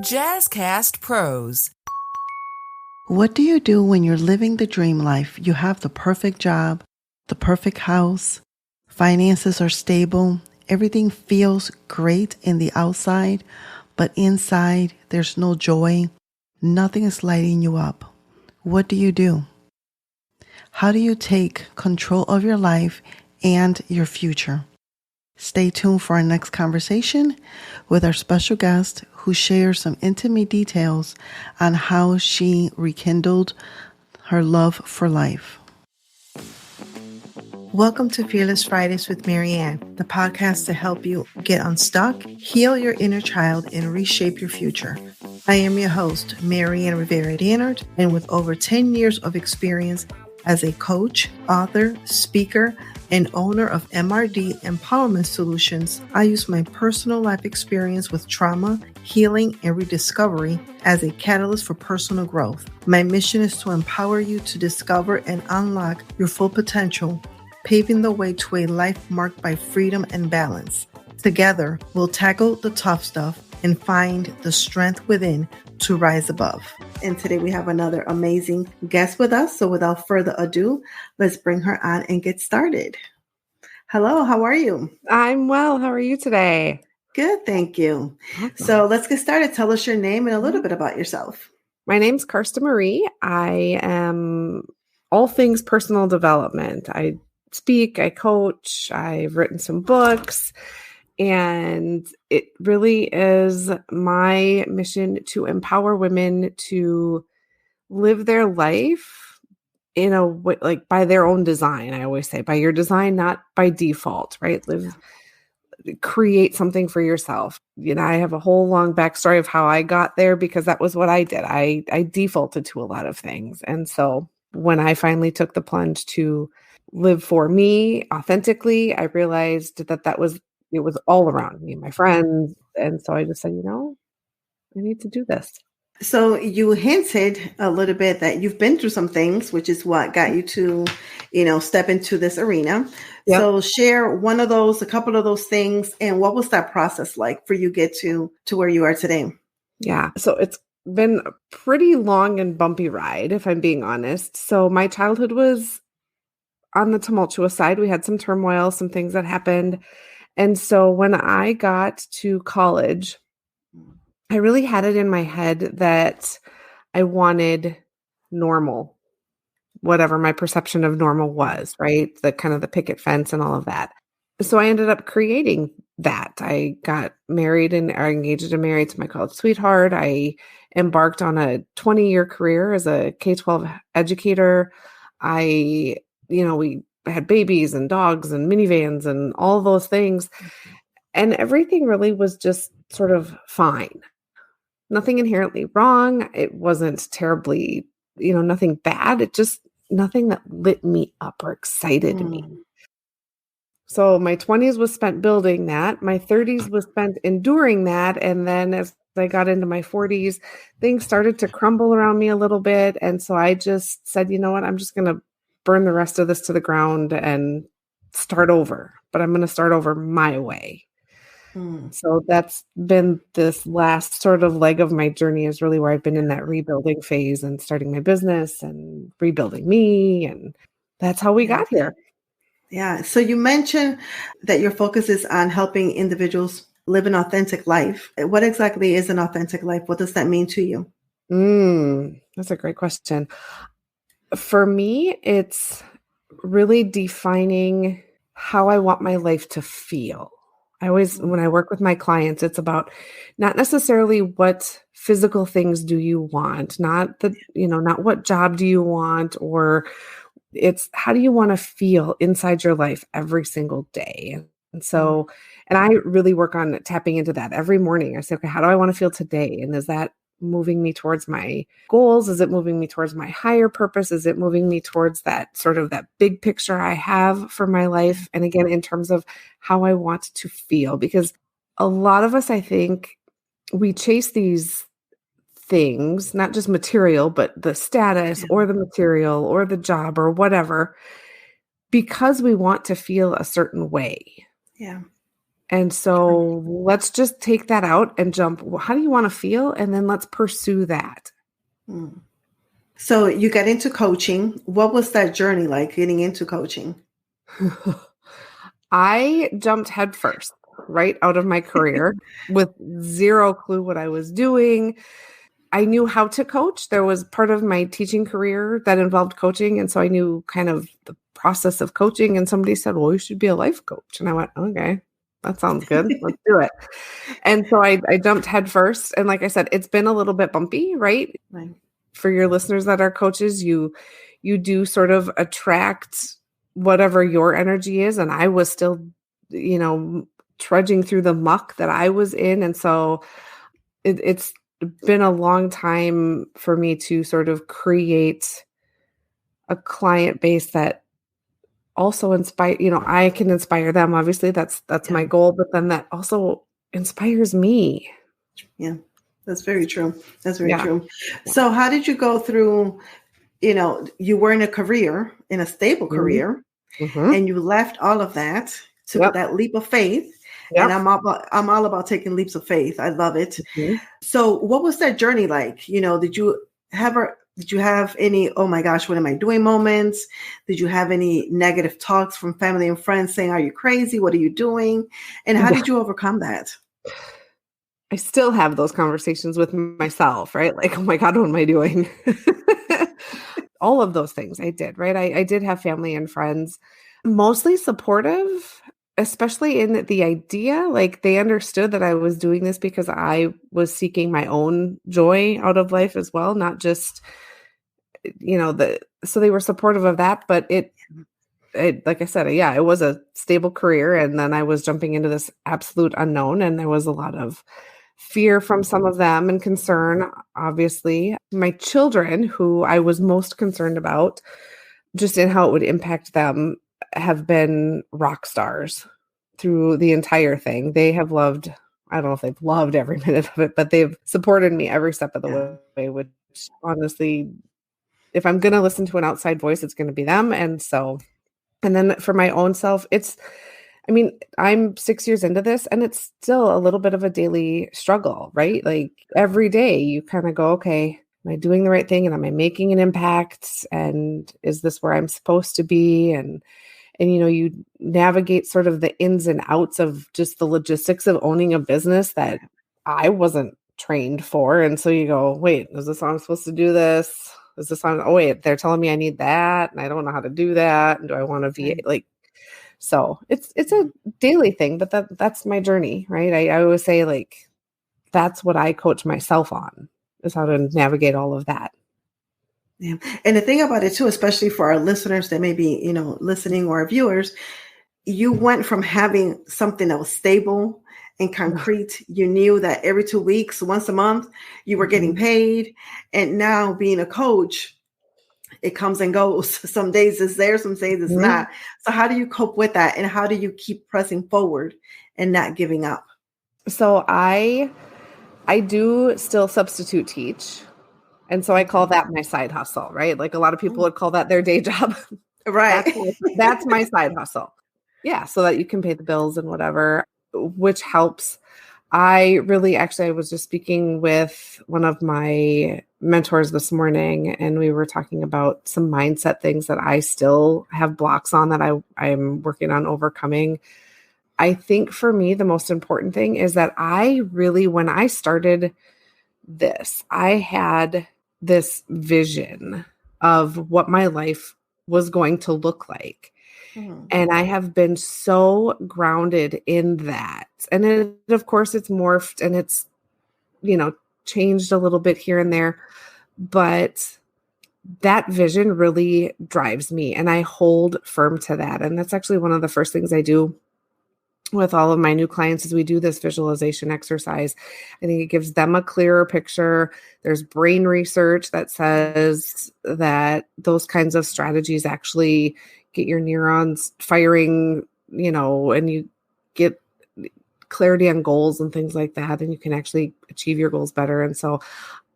Jazzcast Pros. What do you do when you're living the dream life? You have the perfect job, the perfect house, finances are stable, everything feels great in the outside, but inside there's no joy, nothing is lighting you up. What do you do? How do you take control of your life and your future? Stay tuned for our next conversation with our special guest who shares some intimate details on how she rekindled her love for life. Welcome to Fearless Fridays with Maryann, the podcast to help you get unstuck, heal your inner child, and reshape your future. I am your host, Maryann Rivera-Dannert, and with over 10 years of experience as a coach, author, speaker, and owner of MRD Empowerment Solutions, I use my personal life experience with trauma, healing, and rediscovery as a catalyst for personal growth. My mission is to empower you to discover and unlock your full potential, paving the way to a life marked by freedom and balance. Together, we'll tackle the tough stuff and find the strength within to rise above. And today we have another amazing guest with us. So without further ado, let's bring her on and get started. Hello, how are you? I'm well. How are you today? Good, thank you. Awesome. So let's get started. Tell us your name and a little bit about yourself. My name's Karsta Marie. I am all things personal development. I speak, I coach, I've written some books, and it really is my mission to empower women to live their life in a way, like by their own design. I always say by your design, not by default, right? Create something for yourself. You know, I have a whole long backstory of how I got there because that was what I did. I defaulted to a lot of things. And so when I finally took the plunge to live for me authentically, I realized that it was all around me, my friends. And so I just said, I need to do this. So you hinted a little bit that you've been through some things, which is what got you to, step into this arena. Yep. So share a couple of those things. And what was that process like for you to get to where you are today? Yeah. So it's been a pretty long and bumpy ride, if I'm being honest. So my childhood was on the tumultuous side. We had some turmoil, some things that happened. And so when I got to college, I really had it in my head that I wanted normal, whatever my perception of normal was, right? The kind of the picket fence and all of that. So I ended up creating that. I got married and engaged and married to my college sweetheart. I embarked on a 20-year career as a K-12 educator. We had babies and dogs and minivans and all those things. And everything really was just sort of fine. Nothing inherently wrong. It wasn't terribly, nothing bad. It just nothing that lit me up or excited me. So my 20s was spent building that. My 30s was spent enduring that. And then as I got into my 40s, things started to crumble around me a little bit. And so I just said, you know what, I'm just going to burn the rest of this to the ground and start over. But I'm going to start over my way. So that's been this last sort of leg of my journey is really where I've been in that rebuilding phase and starting my business and rebuilding me. And that's how we got here. Yeah. So you mentioned that your focus is on helping individuals live an authentic life. What exactly is an authentic life? What does that mean to you? That's a great question. For me, it's really defining how I want my life to feel. When I work with my clients, it's about not necessarily what physical things do you want, not what job do you want, or it's how do you want to feel inside your life every single day. And I really work on tapping into that every morning. I say, okay, how do I want to feel today? And is that moving me towards my goals? Is it moving me towards my higher purpose? Is it moving me towards that sort of that big picture I have for my life? And again, in terms of how I want to feel, because a lot of us, I think we chase these things, not just material, but the status or the material or the job or whatever, because we want to feel a certain way. Yeah. And so let's just take that out and jump. Well, how do you want to feel? And then let's pursue that. Mm. So you got into coaching. What was that journey like getting into coaching? I jumped headfirst right out of my career with zero clue what I was doing. I knew how to coach. There was part of my teaching career that involved coaching. And so I knew kind of the process of coaching. And somebody said, well, you should be a life coach. And I went, okay, that sounds good. Let's do it. And so I jumped headfirst. And like I said, it's been a little bit bumpy, right? Right. For your listeners that are coaches, you do sort of attract whatever your energy is. And I was still, trudging through the muck that I was in. And so it's been a long time for me to sort of create a client base that also inspire, I can inspire them. Obviously that's my goal, but then that also inspires me. Yeah, that's very true. That's very true. So how did you go through, you were in a career, in a stable career, and you left all of that, took that leap of faith. Yep. And I'm all about taking leaps of faith. I love it. So what was that journey like? Did you have any, oh my gosh, what am I doing moments? Did you have any negative talks from family and friends saying, are you crazy? What are you doing? And how did you overcome that? I still have those conversations with myself, right? Like, oh my God, what am I doing? All of those things I did, right? I did have family and friends, mostly supportive, especially in the idea, like they understood that I was doing this because I was seeking my own joy out of life as well, not just, so they were supportive of that, but it like I said, it was a stable career. And then I was jumping into this absolute unknown, and there was a lot of fear from some of them and concern, obviously. My children, who I was most concerned about, just in how it would impact them, have been rock stars through the entire thing. They have loved, I don't know if they've loved every minute of it, but they've supported me every step of the way, which honestly, if I'm going to listen to an outside voice, it's going to be them. And then for my own self, I'm 6 years into this, and it's still a little bit of a daily struggle, right? Like every day you kind of go, okay, am I doing the right thing? And am I making an impact? And is this where I'm supposed to be? And you navigate sort of the ins and outs of just the logistics of owning a business that I wasn't trained for. And so you go, wait, is this how I'm supposed to do this? Is this on? Oh, wait, they're telling me I need that, and I don't know how to do that. And do I want to be like? So it's a daily thing, but that's my journey, right? I always say, like, that's what I coach myself on, is how to navigate all of that. Yeah. And the thing about it too, especially for our listeners that may be, listening, or our viewers, you went from having something that was stable and concrete. You knew that every 2 weeks, once a month, you were getting paid. And now being a coach, it comes and goes. Some days it's there, some days it's not. So how do you cope with that? And how do you keep pressing forward and not giving up? So I do still substitute teach. And so I call that my side hustle, right? Like a lot of people would call that their day job. Right. That's my side hustle. Yeah. So that you can pay the bills and whatever, which helps. I was just speaking with one of my mentors this morning, and we were talking about some mindset things that I still have blocks on that I'm working on overcoming. I think for me, the most important thing is that when I started this, I had this vision of what my life was going to look like. And I have been so grounded in that. And then, of course, it's morphed and it's, changed a little bit here and there. But that vision really drives me, and I hold firm to that. And that's actually one of the first things I do with all of my new clients is we do this visualization exercise. I think it gives them a clearer picture. There's brain research that says that those kinds of strategies actually get your neurons firing, and you get clarity on goals and things like that, and you can actually achieve your goals better. And so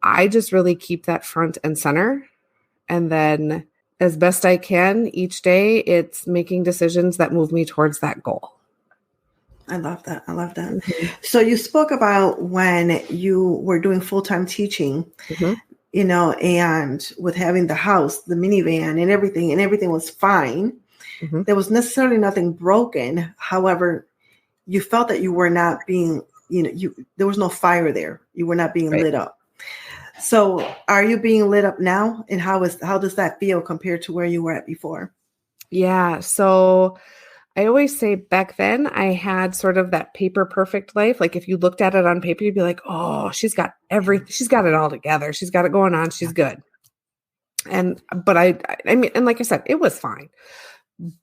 I just really keep that front and center. And then as best I can each day, it's making decisions that move me towards that goal. I love that. I love that. Mhm. So you spoke about when you were doing full-time teaching, Mhm. and with having the house, the minivan and everything was fine. Mhm. There was necessarily nothing broken. However, you felt that you were not being, there was no fire there. You were not being Right. lit up. So are you being lit up now? And how does that feel compared to where you were at before? Yeah. So I always say back then I had sort of that paper perfect life. Like if you looked at it on paper, you'd be like, oh, she's got it all together. She's got it going on. She's good. But I mean, and like I said, it was fine,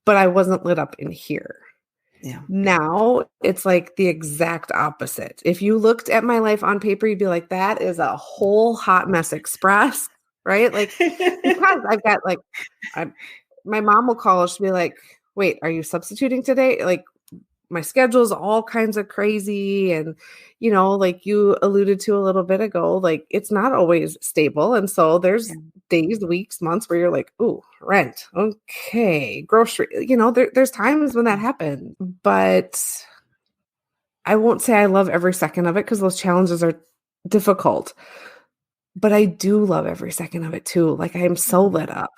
but I wasn't lit up in here. Yeah. Now it's like the exact opposite. If you looked at my life on paper, you'd be like, that is a whole hot mess express, right? Like, because I've got like, I, my mom will call, she'll be like, wait, are you substituting today? Like, my schedule's all kinds of crazy. And, like you alluded to a little bit ago, like it's not always stable. And so there's days, weeks, months where you're like, ooh, rent. Okay. Grocery, there's times when that happens, but I won't say I love every second of it because those challenges are difficult, but I do love every second of it too. Like I am so lit up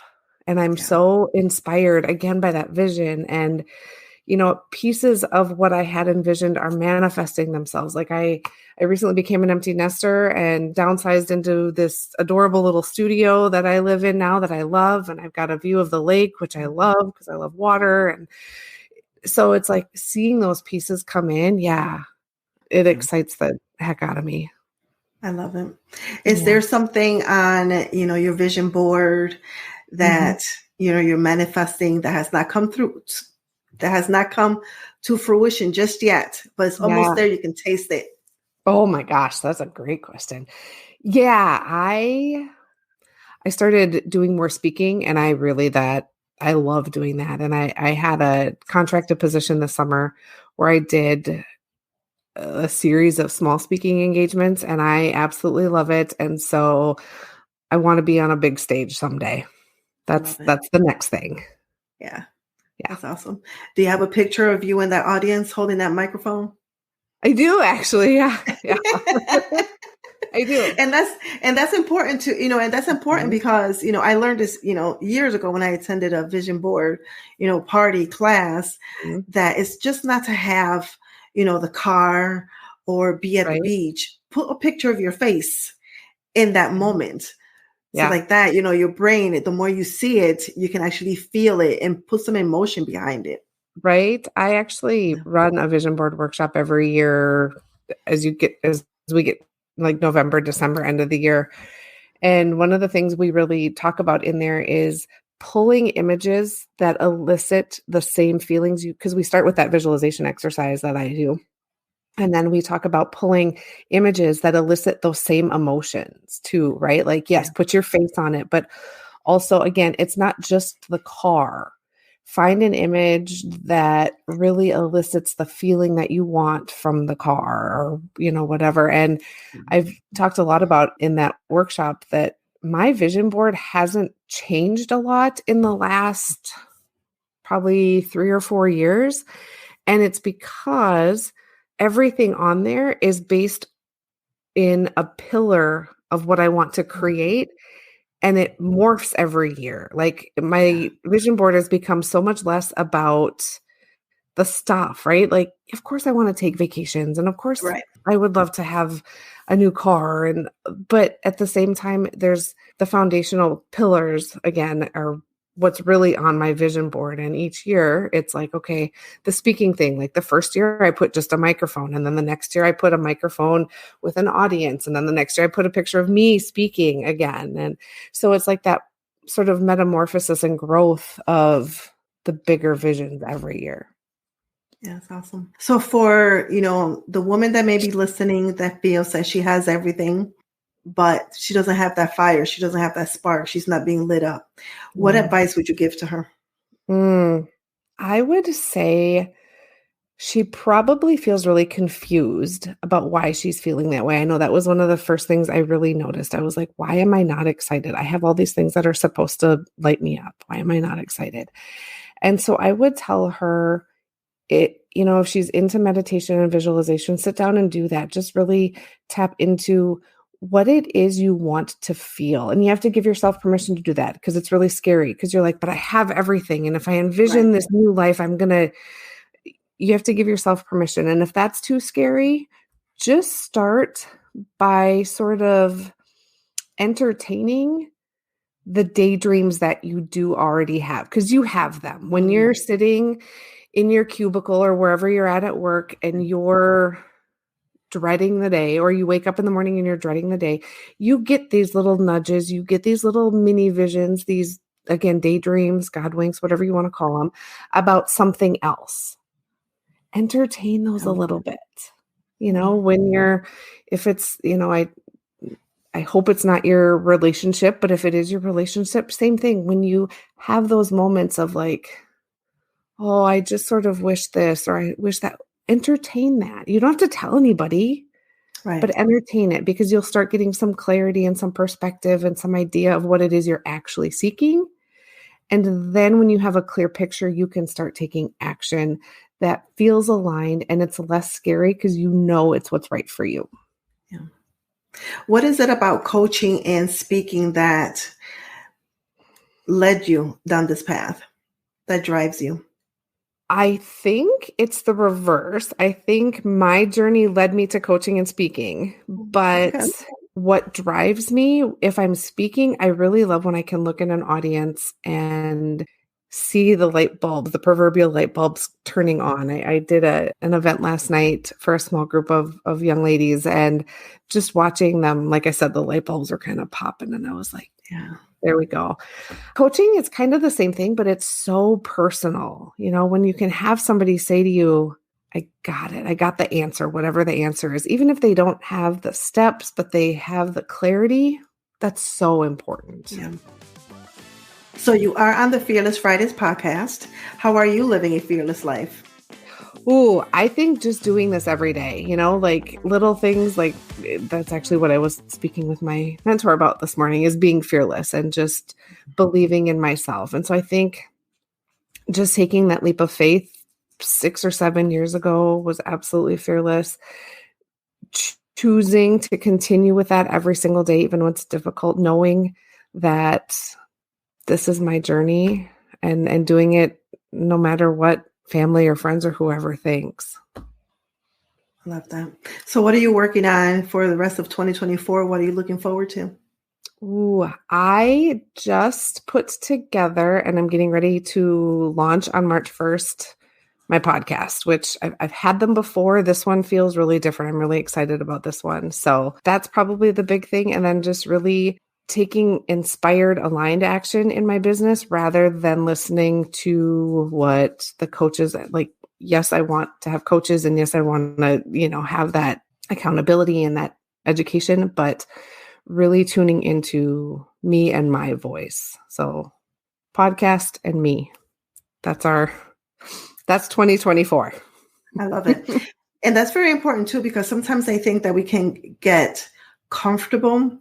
and I'm Yeah. so inspired again by that vision. And pieces of what I had envisioned are manifesting themselves. Like I recently became an empty nester and downsized into this adorable little studio that I live in now that I love. And I've got a view of the lake, which I love because I love water. And so it's like seeing those pieces come in. Yeah, it excites the heck out of me. I love it. Is Yeah. there something on, your vision board Mhm. that, you're manifesting that has not come to fruition just yet, but it's almost Yeah. there. You can taste it. Oh my gosh, that's a great question. Yeah, I started doing more speaking and I love doing that. And I had a contracted position this summer where I did a series of small speaking engagements and I absolutely love it. And so I want to be on a big stage someday. I That's love it. that's the next thing. Yeah, Yeah. that's awesome. Do you have a picture of you in that audience holding that microphone? I do actually. Yeah. Yeah. I do. And that's important to and that's important Mhm. because I learned this years ago when I attended a vision board party class, Mhm. that it's just not to have the car or be at the Right. beach. Put a picture of your face in that Mhm. moment. So Yeah. like that, your brain, the more you see it, you can actually feel it and put some emotion behind it. Right. I actually Yeah. run a vision board workshop every year as we get like November, December, end of the year. And one of the things we really talk about in there is pulling images that elicit the same feelings because we start with that visualization exercise that I do. And then we talk about pulling images that elicit those same emotions too, right? Like, yes, Yeah. put your face on it, but also, again, it's not just the car. Find an image that really elicits the feeling that you want from the car or, whatever. And I've talked a lot about in that workshop that my vision board hasn't changed a lot in the last probably 3 or 4 years. And it's because everything on there is based in a pillar of what I want to create and it morphs every year. Like Yeah. my vision board has become so much less about the stuff, right? Like, of course I want to take vacations and of course Right. I would love to have a new car but at the same time there's the foundational pillars again are what's really on my vision board and each year it's like okay the speaking thing like the first year I put just a microphone and then the next year I put a microphone with an audience and then the next year I put a picture of me speaking again and so it's like that sort of metamorphosis and growth of the bigger visions every year. Yeah, that's awesome. So for, the woman that may be listening that feels that she has everything, but she doesn't have that fire, she doesn't have that spark, she's not being lit up. What Yeah. advice would you give to her? I would say she probably feels really confused about why she's feeling that way. I know that was one of the first things I really noticed. I was like, why am I not excited? I have all these things that are supposed to light me up. Why am I not excited? And so I would tell her if she's into meditation and visualization, sit down and do that. Just really tap into what it is you want to feel. And you have to give yourself permission to do that, because it's really scary, because you're like, but I have everything. And if I envision this new life, you have to give yourself permission. And if that's too scary, just start by sort of entertaining the daydreams that you do already have, because you have them. When you're sitting in your cubicle or wherever you're at work and you're dreading the day, or you wake up in the morning and you're dreading the day, you get these little nudges, you get these little mini visions, these, again, daydreams, God winks, whatever you want to call them, about something else. Entertain those a little bit, if it's, I hope it's not your relationship, but if it is your relationship, same thing. When you have those moments of like, oh, I just sort of wish this, or I wish that, entertain that. You don't have to tell anybody, but entertain it, because you'll start getting some clarity and some perspective and some idea of what it is you're actually seeking. And then when you have a clear picture, you can start taking action that feels aligned, and it's less scary because it's what's right for you. Yeah. What is it about coaching and speaking that led you down this path, that drives you? I think it's the reverse. I think my journey led me to coaching and speaking, but what drives me, if I'm speaking, I really love when I can look in an audience and see the proverbial light bulbs turning on. I did an event last night for a small group of young ladies, and just watching them, like I said, the light bulbs were kind of popping, and I was like, yeah, there we go. Coaching is kind of the same thing, but it's so personal. When you can have somebody say to you, I got it. I got the answer, whatever the answer is, even if they don't have the steps, but they have the clarity, that's so important. Yeah. So you are on the Fearless Fridays podcast. How are you living a fearless life? Ooh, I think just doing this every day, like little things, like that's actually what I was speaking with my mentor about this morning, is being fearless and just believing in myself. And so I think just taking that leap of faith 6 or 7 years ago was absolutely fearless. Choosing to continue with that every single day, even when it's difficult, knowing that this is my journey, and doing it no matter what family or friends or whoever thinks. I love that. So what are you working on for the rest of 2024? What are you looking forward to? Ooh, I just put together, and I'm getting ready to launch on March 1st, my podcast, which I've had them before. This one feels really different. I'm really excited about this one. So that's probably the big thing. And then just really taking inspired, aligned action in my business, rather than listening to what the coaches like. Yes, I want to have coaches, and yes, I want to, have that accountability and that education, but really tuning into me and my voice. So podcast and me, that's 2024. I love it. And that's very important too, because sometimes I think that we can get comfortable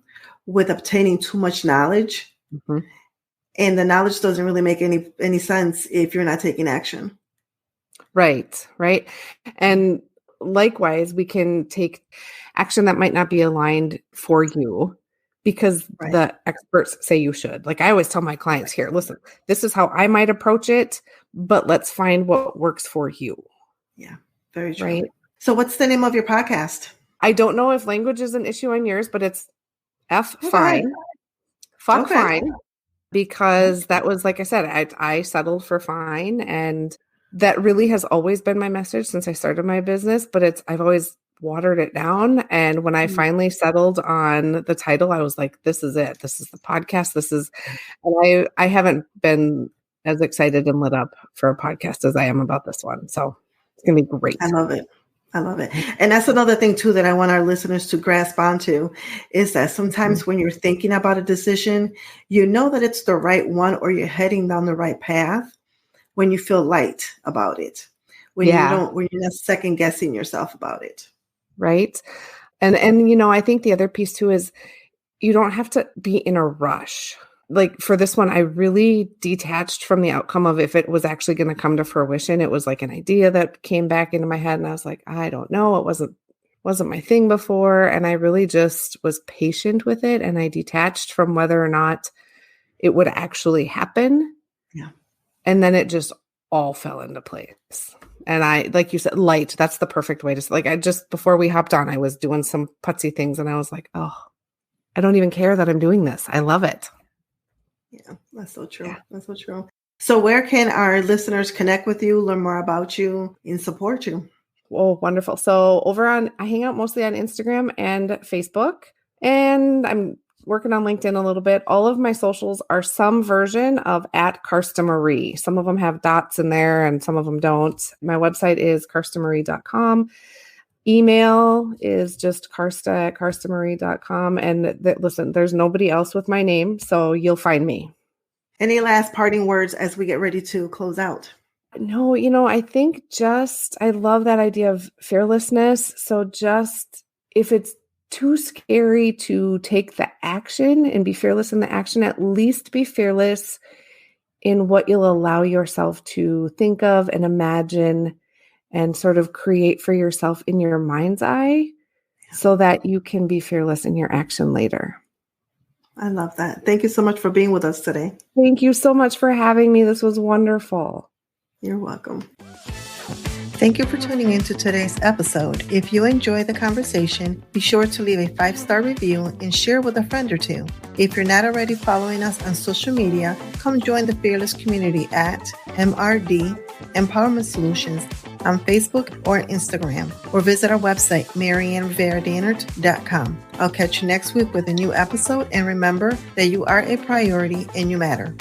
with obtaining too much knowledge. Mm-hmm. And the knowledge doesn't really make any sense if you're not taking action. Right. And likewise, we can take action that might not be aligned for you because the experts say you should. Like I always tell my clients here, listen, this is how I might approach it, but let's find what works for you. Yeah, very true. Right. So what's the name of your podcast? I don't know if language is an issue on yours, but it's fine. Fuck fine. Because that was, like I said, I settled for fine. And that really has always been my message since I started my business, but I've always watered it down. And when I finally settled on the title, I was like, this is it. This is the podcast. And I haven't been as excited and lit up for a podcast as I am about this one. So it's going to be great. I love it. And that's another thing too, that I want our listeners to grasp onto, is that sometimes when you're thinking about a decision, you know that it's the right one, or you're heading down the right path when you feel light about it, when you're not second guessing yourself about it. Right. And I think the other piece too is you don't have to be in a rush. like for this one, I really detached from the outcome of if it was actually going to come to fruition. It was like an idea that came back into my head, and I was like, I don't know. It wasn't my thing before. And I really just was patient with it. And I detached from whether or not it would actually happen. Yeah. And then it just all fell into place. And I, like you said, light, that's the perfect way to, like, I just, before we hopped on, I was doing some putsy things and I was like, oh, I don't even care that I'm doing this. I love it. Yeah, that's so true. Yeah. That's so true. So where can our listeners connect with you, learn more about you, and support you? Oh, wonderful. So I hang out mostly on Instagram and Facebook, and I'm working on LinkedIn a little bit. All of my socials are some version of @Karsta Marie. Some of them have dots in there and some of them don't. My website is karstamarie.com. Email is just karsta@karstamarie.com. And listen, there's nobody else with my name, so you'll find me. Any last parting words as we get ready to close out? No, I think I love that idea of fearlessness. So just if it's too scary to take the action and be fearless in the action, at least be fearless in what you'll allow yourself to think of and imagine and sort of create for yourself in your mind's eye so that you can be fearless in your action later. I love that. Thank you so much for being with us today. Thank you so much for having me. This was wonderful. You're welcome. Thank you for tuning into today's episode. If you enjoyed the conversation, be sure to leave a 5-star review and share with a friend or two. If you're not already following us on social media, come join the Fearless community at MRD Empowerment Solutions on Facebook or Instagram, or visit our website, MaryannRivera-Dannert.com. I'll catch you next week with a new episode, and remember that you are a priority and you matter.